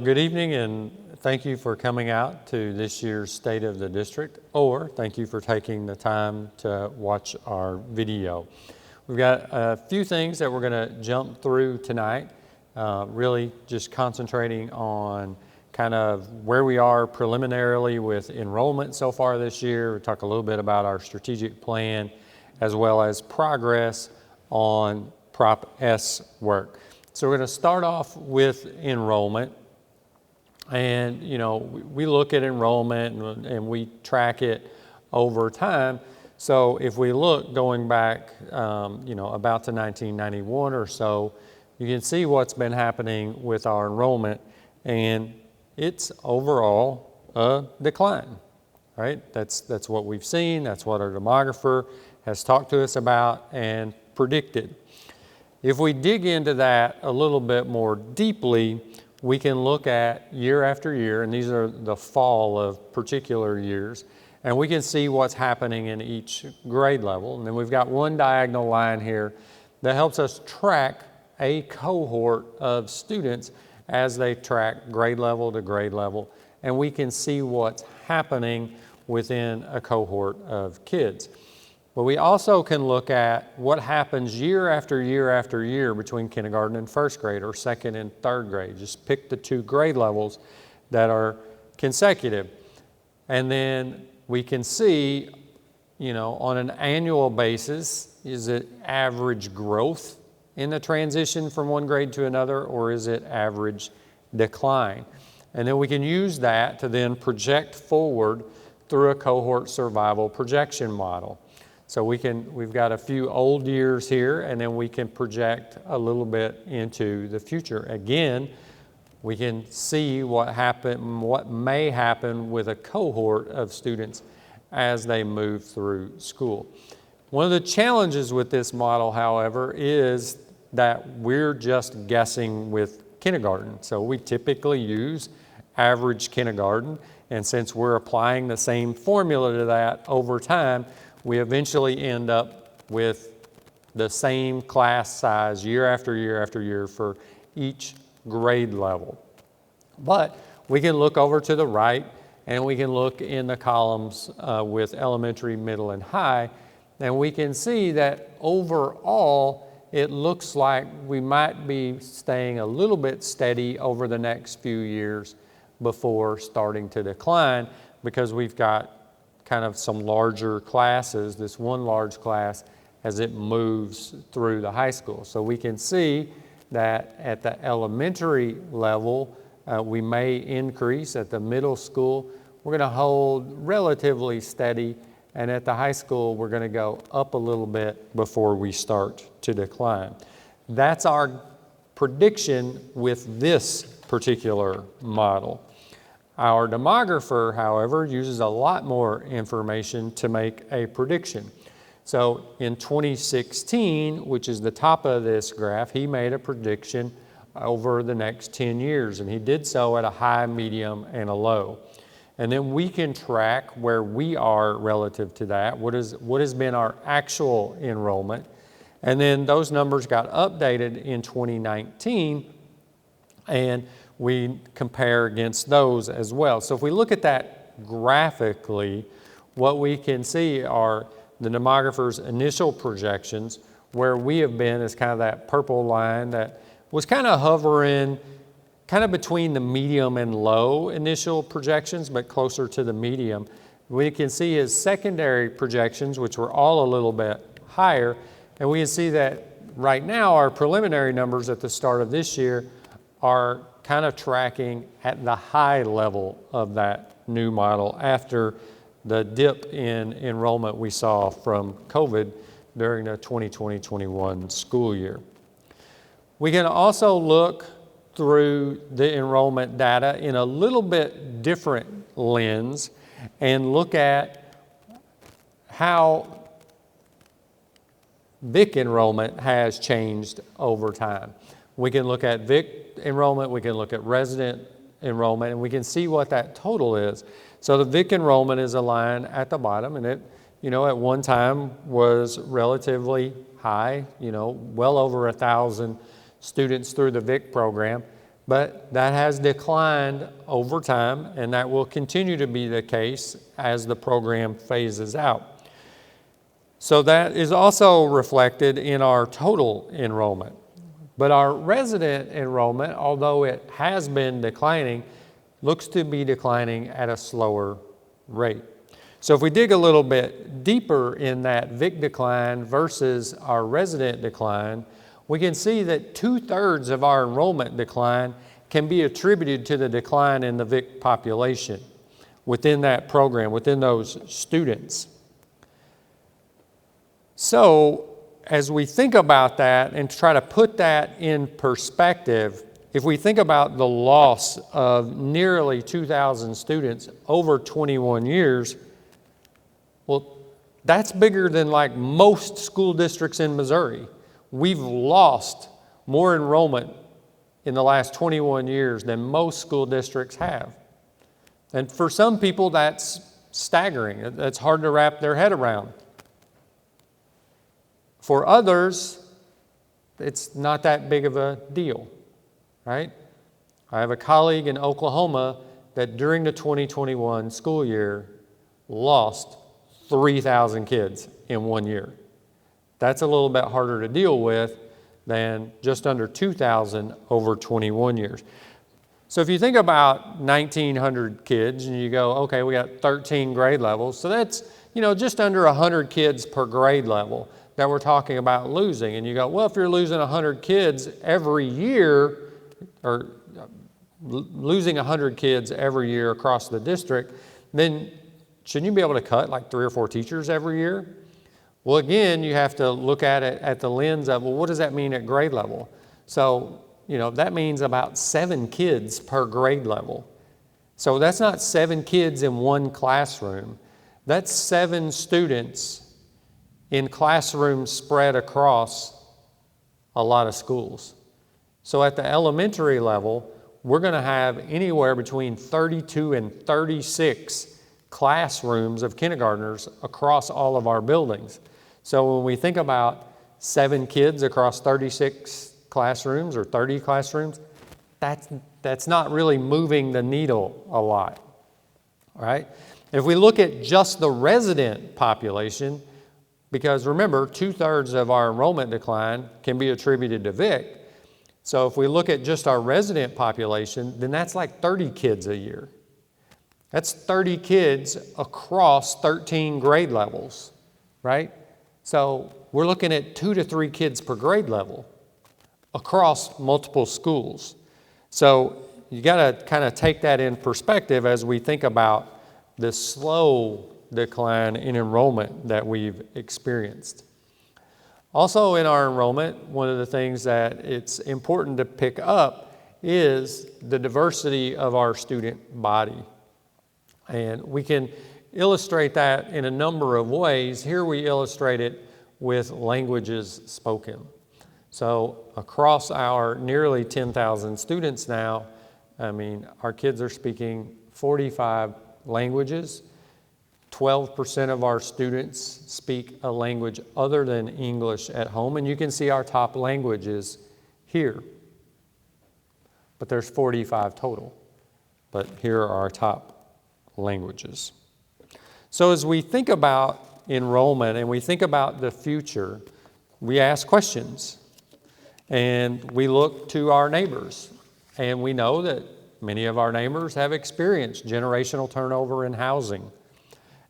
Good evening, and thank you for coming out to this year's State of the District, or thank you for taking the time to watch our video. We've got a few things that we're going to jump through tonight, really just concentrating on kind of where we are preliminarily with enrollment so far this year. We'll talk a little bit about our strategic plan as well as progress on Prop S work. So we're going to start off with enrollment. And, you know, we look at enrollment and we track it over time. So if we look going back, about to 1991 or so, you can see what's been happening with our enrollment, and it's overall a decline, right? That's what we've seen. That's what our demographer has talked to us about and predicted. If we dig into that a little bit more deeply, we can look at year after year, and these are the fall of particular years, and we can see what's happening in each grade level. And then we've got one diagonal line here that helps us track a cohort of students as they track grade level to grade level, and we can see what's happening within a cohort of kids. But we also can look at what happens year after year after year between kindergarten and first grade, or second and third grade. Just pick the two grade levels that are consecutive. And then we can see, on an annual basis, is it average growth in the transition from one grade to another, or is it average decline? And then we can use that to then project forward through a cohort survival projection model. So we've got a few old years here, and then we can project a little bit into the future. Again, we can see what may happen with a cohort of students as they move through school. One of the challenges with this model, however, is that we're just guessing with kindergarten. So we typically use average kindergarten, and since we're applying the same formula to that over time, we eventually end up with the same class size year after year after year for each grade level. But we can look over to the right, and we can look in the columns with elementary, middle, and high, and we can see that overall it looks like we might be staying a little bit steady over the next few years before starting to decline, because we've got kind of some larger classes, this one large class, as it moves through the high school. So we can see that at the elementary level, we may increase. At the middle school, we're going to hold relatively steady, and at the high school, we're going to go up a little bit before we start to decline. That's our prediction with this particular model. Our demographer, however, uses a lot more information to make a prediction. So in 2016, which is the top of this graph, he made a prediction over the next 10 years, and he did so at a high, medium, and a low. And then we can track where we are relative to that, what has been our actual enrollment. And then those numbers got updated in 2019, and we compare against those as well. So if we look at that graphically, what we can see are the demographer's initial projections. Where we have been is kind of that purple line that was kind of hovering kind of between the medium and low initial projections, but closer to the medium. We can see his secondary projections, which were all a little bit higher, and we can see that right now our preliminary numbers at the start of this year are kind of tracking at the high level of that new model after the dip in enrollment we saw from COVID during the 2020-21 school year. We can also look through the enrollment data in a little bit different lens and look at how VIC enrollment has changed over time. We can look at VIC enrollment, we can look at resident enrollment, and we can see what that total is. So the VIC enrollment is a line at the bottom, and it, at one time was relatively high, well over 1,000 students through the VIC program. but that has declined over time, and that will continue to be the case as the program phases out. So that is also reflected in our total enrollment. But our resident enrollment, although it has been declining, looks to be declining at a slower rate. So if we dig a little bit deeper in that VIC decline versus our resident decline, we can see that 2/3 of our enrollment decline can be attributed to the decline in the VIC population within that program, within those students. So as we think about that and try to put that in perspective, if we think about the loss of nearly 2,000 students over 21 years, well, that's bigger than like most school districts in Missouri. We've lost more enrollment in the last 21 years than most school districts have. And for some people, that's staggering. That's hard to wrap their head around. For others, it's not that big of a deal, right? I have a colleague in Oklahoma that during the 2021 school year lost 3,000 kids in 1 year. That's a little bit harder to deal with than just under 2,000 over 21 years. So if you think about 1,900 kids and you go, okay, we got 13 grade levels, so that's, just under 100 kids per grade level that we're talking about losing. And you go, well, if you're losing 100 kids every year, or losing 100 kids every year across the district, then shouldn't you be able to cut like 3 or 4 teachers every year? Well, again, you have to look at it at the lens of, well, what does that mean at grade level? So, that means about 7 kids per grade level. So that's not 7 kids in one classroom. That's 7 students in classrooms spread across a lot of schools. So at the elementary level, we're going to have anywhere between 32 and 36 classrooms of kindergartners across all of our buildings. So when we think about 7 kids across 36 classrooms or 30 classrooms, that's not really moving the needle a lot, right? If we look at just the resident population, because remember, 2/3 of our enrollment decline can be attributed to VIC. So if we look at just our resident population, then that's like 30 kids a year. That's 30 kids across 13 grade levels, right? So we're looking at 2 to 3 kids per grade level across multiple schools. So you got to kind of take that in perspective as we think about the slow decline in enrollment that we've experienced. Also in our enrollment, one of the things that it's important to pick up is the diversity of our student body. And we can illustrate that in a number of ways. Here we illustrate it with languages spoken. So across our nearly 10,000 students now, our kids are speaking 45 languages. 12% of our students speak a language other than English at home, and you can see our top languages here. But there's 45 total, but here are our top languages. So as we think about enrollment and we think about the future, we ask questions, and we look to our neighbors, and we know that many of our neighbors have experienced generational turnover in housing.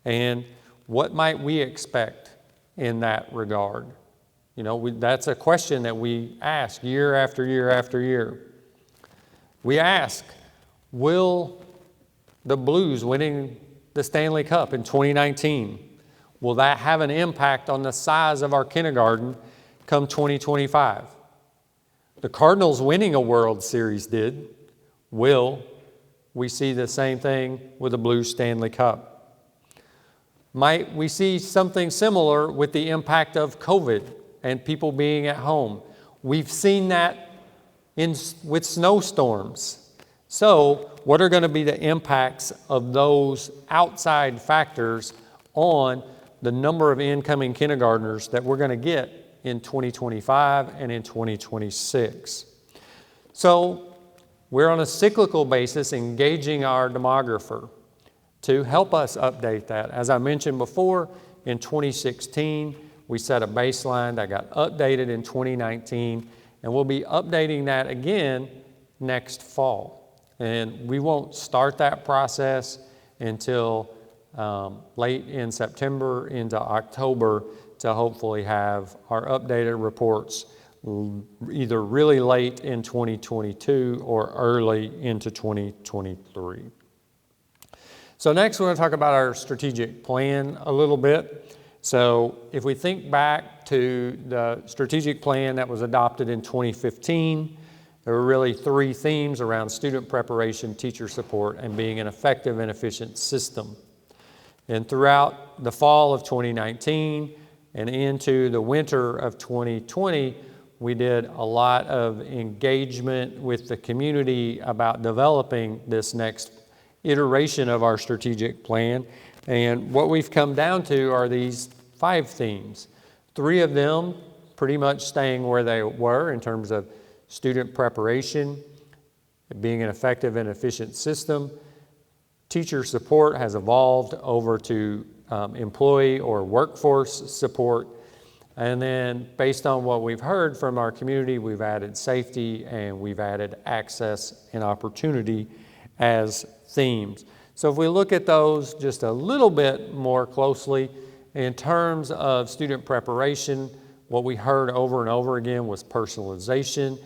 And what might we expect in that regard? That's a question that we ask year after year after year. We ask, will the Blues winning the Stanley Cup in 2019, will that have an impact on the size of our kindergarten come 2025? The Cardinals winning a World Series did. Will we see the same thing with the Blues Stanley Cup? Might we see something similar with the impact of COVID and people being at home? We've seen that with snowstorms. So what are going to be the impacts of those outside factors on the number of incoming kindergartners that we're going to get in 2025 and in 2026? So We're on a cyclical basis engaging our demographer to help us update that. As I mentioned before, in 2016, we set a baseline that got updated in 2019, and we'll be updating that again next fall. And we won't start that process until late in September into October to hopefully have our updated reports either really late in 2022 or early into 2023. So next we're going to talk about our strategic plan a little bit. So if we think back to the strategic plan that was adopted in 2015, there were really three themes around student preparation, teacher support, and being an effective and efficient system. And throughout the fall of 2019 and into the winter of 2020, we did a lot of engagement with the community about developing this next iteration of our strategic plan. And what we've come down to are these 5 themes. 3 of them pretty much staying where they were in terms of student preparation, being an effective and efficient system. Teacher support has evolved over to employee or workforce support. And then based on what we've heard from our community, we've added safety and we've added access and opportunity as themes. So if we look at those just a little bit more closely, in terms of student preparation, what we heard over and over again was personalization.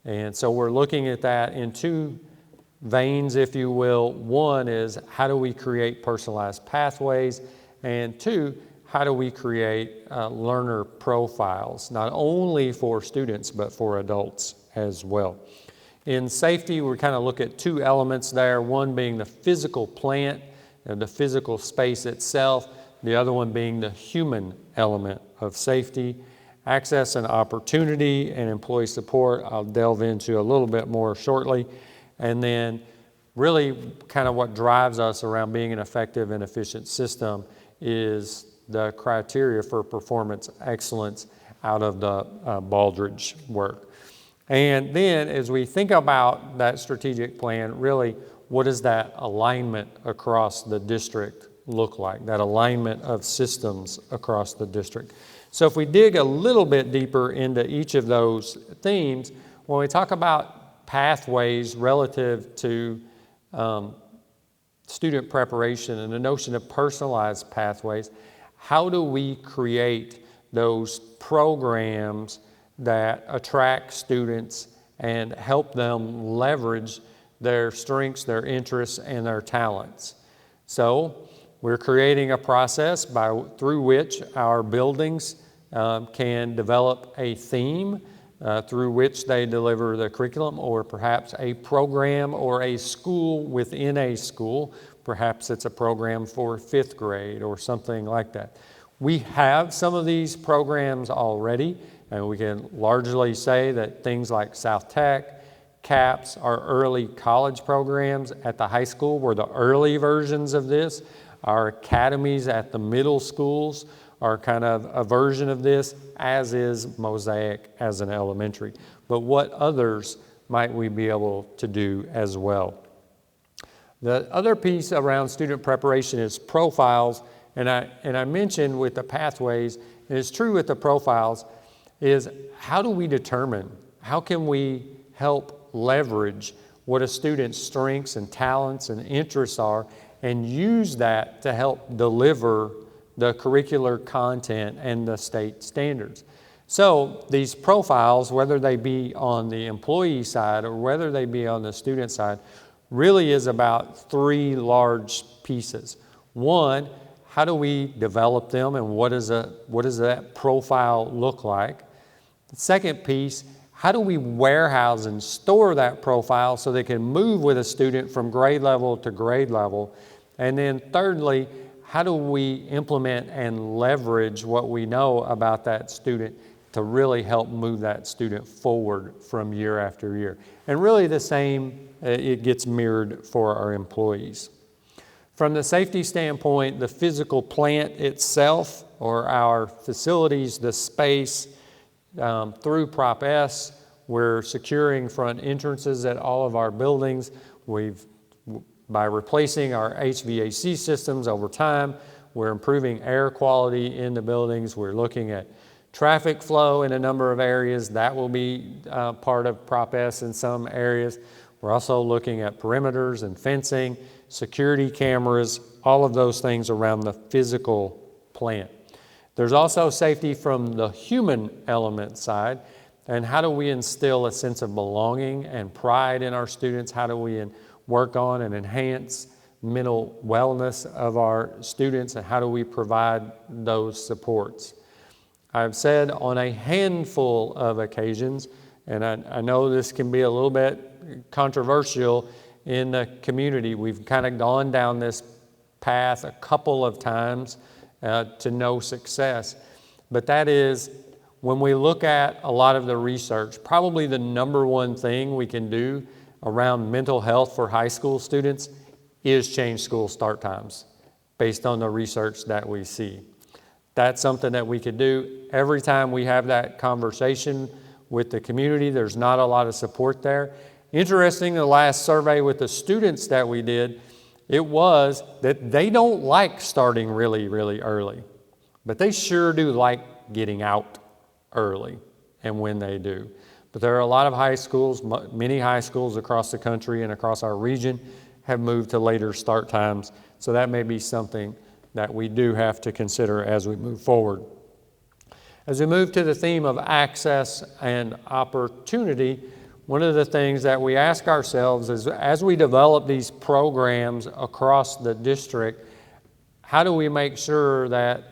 And so we're looking at that in 2 veins, if you will. One is, how do we create personalized pathways? And 2, how do we create learner profiles, not only for students, but for adults as well. In safety, we kind of look at 2 elements there, one being the physical plant and the physical space itself, the other one being the human element of safety. Access and opportunity and employee support, I'll delve into a little bit more shortly. And then really kind of what drives us around being an effective and efficient system is the criteria for performance excellence out of the Baldrige work. And then as we think about that strategic plan, really what does that alignment across the district look like, that alignment of systems across the district? So if we dig a little bit deeper into each of those themes, when we talk about pathways relative to student preparation and the notion of personalized pathways, how do we create those programs that attract students and help them leverage their strengths, their interests, and their talents? So we're creating a process through which our buildings can develop a theme through which they deliver the curriculum, or perhaps a program or a school within a school. Perhaps it's a program for 5th grade or something like that. We have some of these programs already, and we can largely say that things like South Tech, CAPS, our early college programs at the high school were the early versions of this. Our academies at the middle schools are kind of a version of this, as is Mosaic as an elementary. But what others might we be able to do as well? The other piece around student preparation is profiles, and I mentioned with the pathways, and it's true with the profiles, is how do we determine, how can we help leverage what a student's strengths and talents and interests are, and use that to help deliver the curricular content and the state standards. So these profiles, whether they be on the employee side or whether they be on the student side, really is about 3 large pieces. One, how do we develop them, and what does that profile look like? The second piece, how do we warehouse and store that profile so they can move with a student from grade level to grade level? And then thirdly, how do we implement and leverage what we know about that student to really help move that student forward from year after year? And really the same, it gets mirrored for our employees. From the safety standpoint, the physical plant itself, or our facilities, the space, through Prop S, We're securing front entrances at all of our buildings. By replacing our HVAC systems over time, we're improving air quality in the buildings. We're looking at traffic flow in a number of areas. That will be part of Prop S in some areas. We're also looking at perimeters and fencing, security cameras, all of those things around the physical plant. There's also safety from the human element side, and how do we instill a sense of belonging and pride in our students? How do we work on and enhance mental wellness of our students, and how do we provide those supports? I've said on a handful of occasions, and I know this can be a little bit controversial in the community, we've kind of gone down this path a couple of times to no success. But that is, when we look at a lot of the research, probably the number one thing we can do around mental health for high school students is change school start times based on the research that we see. That's something that we could do. Every time we have that conversation with the community, there's not a lot of support there. Interesting, the last survey with the students that we did, it was that they don't like starting really, really early, but they sure do like getting out early and when they do. But there are a lot of high schools, many high schools across the country and across our region have moved to later start times. So that may be something that we do have to consider as we move forward. As we move to the theme of access and opportunity, one of the things that we ask ourselves is, as we develop these programs across the district, how do we make sure that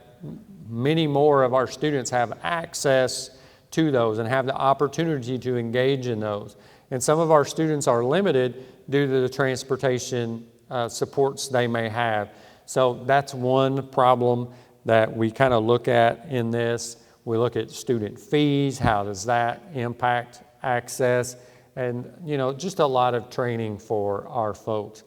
many more of our students have access to those and have the opportunity to engage in those? And some of our students are limited due to the transportation supports they may have. So that's one problem that we kind of look at in this. We look at student fees, how does that impact access, and just a lot of training for our folks.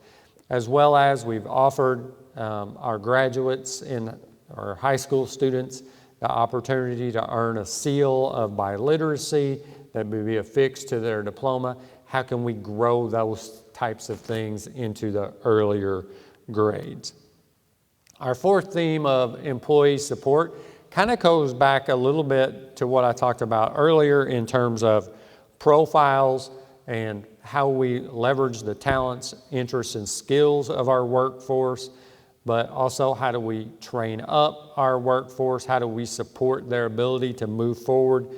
As well as we've offered our graduates and our high school students the opportunity to earn a seal of biliteracy that would be affixed to their diploma. How can we grow those types of things into the earlier grades? Our fourth theme of employee support kind of goes back a little bit to what I talked about earlier in terms of profiles and how we leverage the talents, interests, and skills of our workforce, but also how do we train up our workforce? How do we support their ability to move forward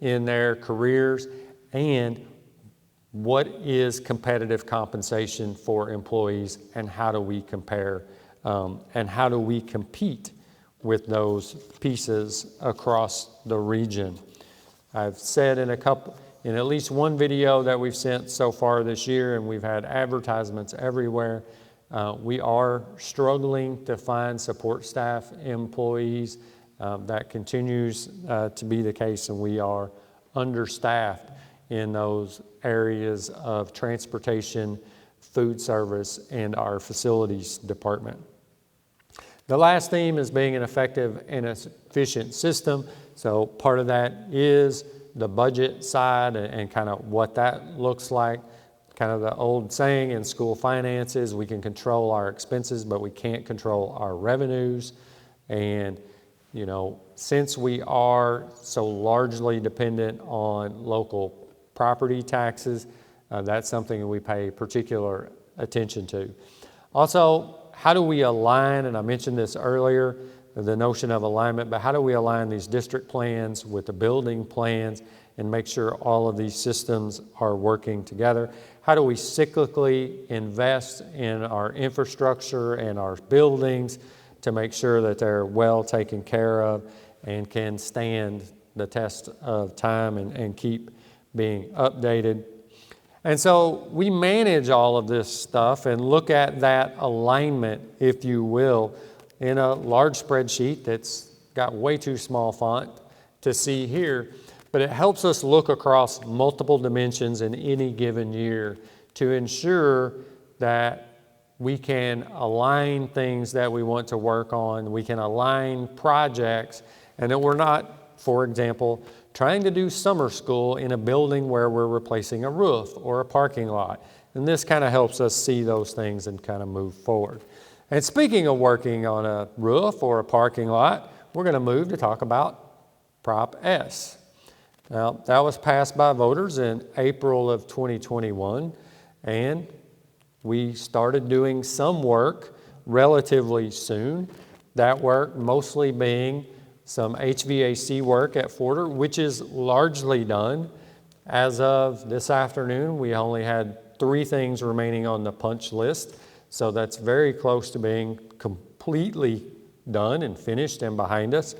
in their careers? And what is competitive compensation for employees, and how do we compare and how do we compete with those pieces across the region? I've said in at least one video that we've sent so far this year, and we've had advertisements everywhere, we are struggling to find support staff employees. That continues to be the case, and we are understaffed in those areas of transportation, food service, and our facilities department. The last theme is being an effective and efficient system. So part of that is the budget side and kind of what that looks like. Kind of the old saying in school finances, we can control our expenses, but we can't control our revenues. And, since we are so largely dependent on local property taxes, that's something we pay particular attention to. Also, how do we align, and I mentioned this earlier, the notion of alignment, but how do we align these district plans with the building plans and make sure all of these systems are working together? How do we cyclically invest in our infrastructure and our buildings to make sure that they're well taken care of and can stand the test of time and keep being updated? And so we manage all of this stuff and look at that alignment, if you will, in a large spreadsheet that's got way too small font to see here, but it helps us look across multiple dimensions in any given year to ensure that we can align things that we want to work on, we can align projects, and that we're not, for example, trying to do summer school in a building where we're replacing a roof or a parking lot. And this kind of helps us see those things and kind of move forward. And speaking of working on a roof or a parking lot, we're going to move to talk about Prop S. Now, that was passed by voters in April of 2021, and we started doing some work relatively soon. That work mostly being some HVAC work at Forder, which is largely done. As of this afternoon, we only had 3 things remaining on the punch list, so that's very close to being completely done and finished and behind us.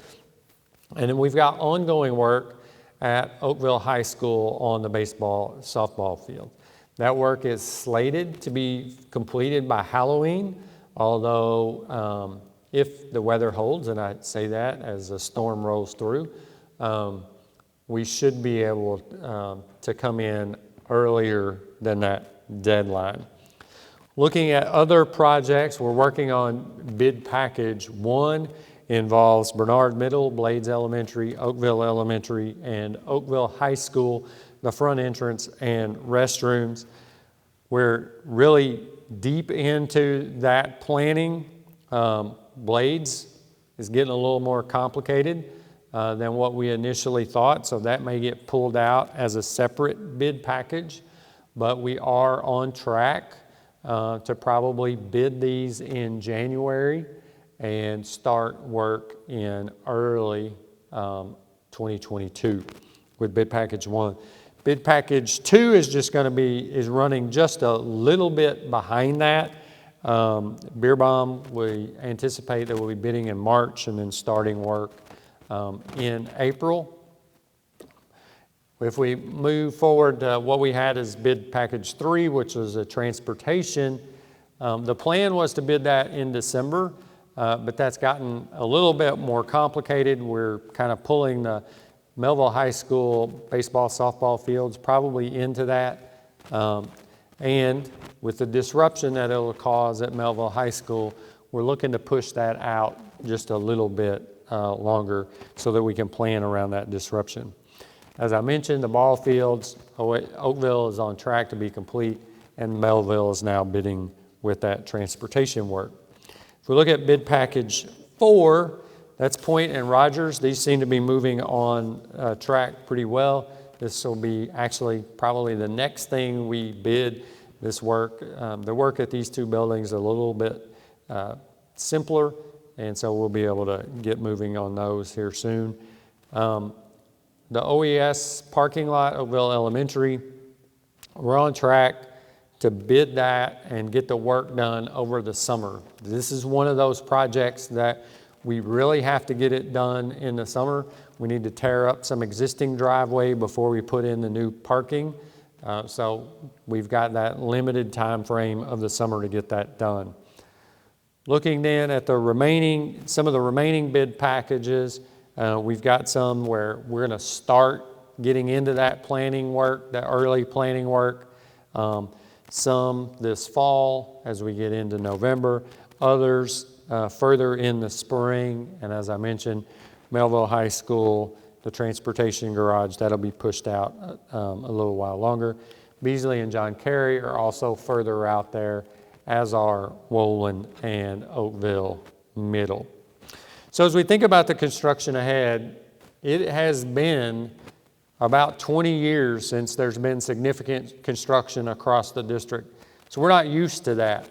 And then we've got ongoing work at Oakville High School on the baseball, softball field. That work is slated to be completed by Halloween, although if the weather holds, and I say that as a storm rolls through, we should be able to come in earlier than that deadline. Looking at other projects, we're working on bid package 1. Involves Bernard Middle, Blades Elementary, Oakville Elementary, and Oakville High School, the front entrance and restrooms. We're really deep into that planning. Blades is getting a little more complicated than what we initially thought, so that may get pulled out as a separate bid package, but we are on track to probably bid these in January and start work in early 2022 with bid package 1. Bid package 2 is just going to is running just a little bit behind that. Beer Bomb, we anticipate that we'll be bidding in March and then starting work in April. If we move forward, what we had is bid package 3, which was a transportation. The plan was to bid that in December. But that's gotten a little bit more complicated. We're kind of pulling the Mehlville High School baseball, softball fields probably into that. And with the disruption that it'll cause at Mehlville High School, we're looking to push that out just a little bit longer so that we can plan around that disruption. As I mentioned, the ball fields, Oakville is on track to be complete, and Mehlville is now bidding with that transportation work. If we look at bid package 4, that's Point and Rogers. These seem to be moving on track pretty well. This will be actually probably the next thing we bid this work. The work at these 2 buildings is a little bit simpler, and so we'll be able to get moving on those here soon. The OES parking lot, Oakville Elementary, we're on track to bid that and get the work done over the summer. This is one of those projects that we really have to get it done in the summer. We need to tear up some existing driveway before we put in the new parking. So we've got that limited time frame of the summer to get that done. Looking then at some of the remaining bid packages, we've got some where we're going to start getting into that planning work, that early planning work. Some this fall as we get into November, others further in the spring, and as I mentioned, Mehlville High School, the transportation garage, that'll be pushed out a little while longer. Beasley and John Kerry are also further out there, as are Wolin and Oakville Middle. So as we think about the construction ahead, it has been about 20 years since there's been significant construction across the district. So we're not used to that.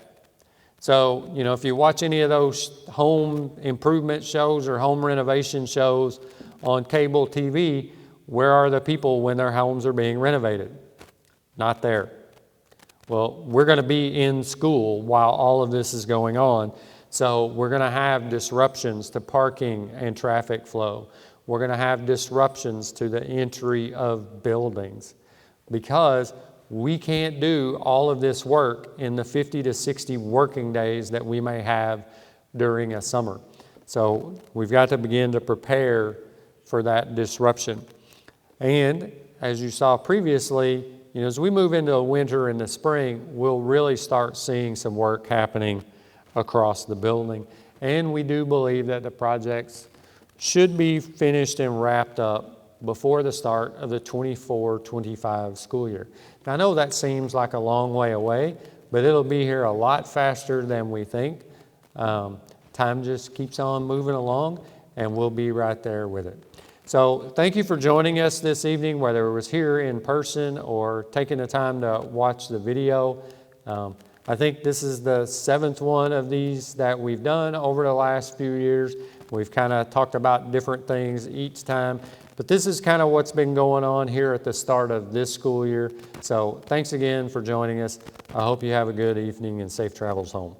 So, if you watch any of those home improvement shows or home renovation shows on cable TV, where are the people when their homes are being renovated? Not there. Well, we're going to be in school while all of this is going on. So we're going to have disruptions to parking and traffic flow. We're going to have disruptions to the entry of buildings because we can't do all of this work in the 50 to 60 working days that we may have during a summer. So we've got to begin to prepare for that disruption. And as you saw previously, as we move into a winter and the spring, we'll really start seeing some work happening across the building. And we do believe that the projects should be finished and wrapped up before the start of the 24-25 school year. Now, I know that seems like a long way away, but it'll be here a lot faster than we think. Time just keeps on moving along, and we'll be right there with it. So thank you for joining us this evening, whether it was here in person or taking the time to watch the video. I think this is the 7th one of these that we've done over the last few years. We've kind of talked about different things each time, but this is kind of what's been going on here at the start of this school year. So thanks again for joining us. I hope you have a good evening and safe travels home.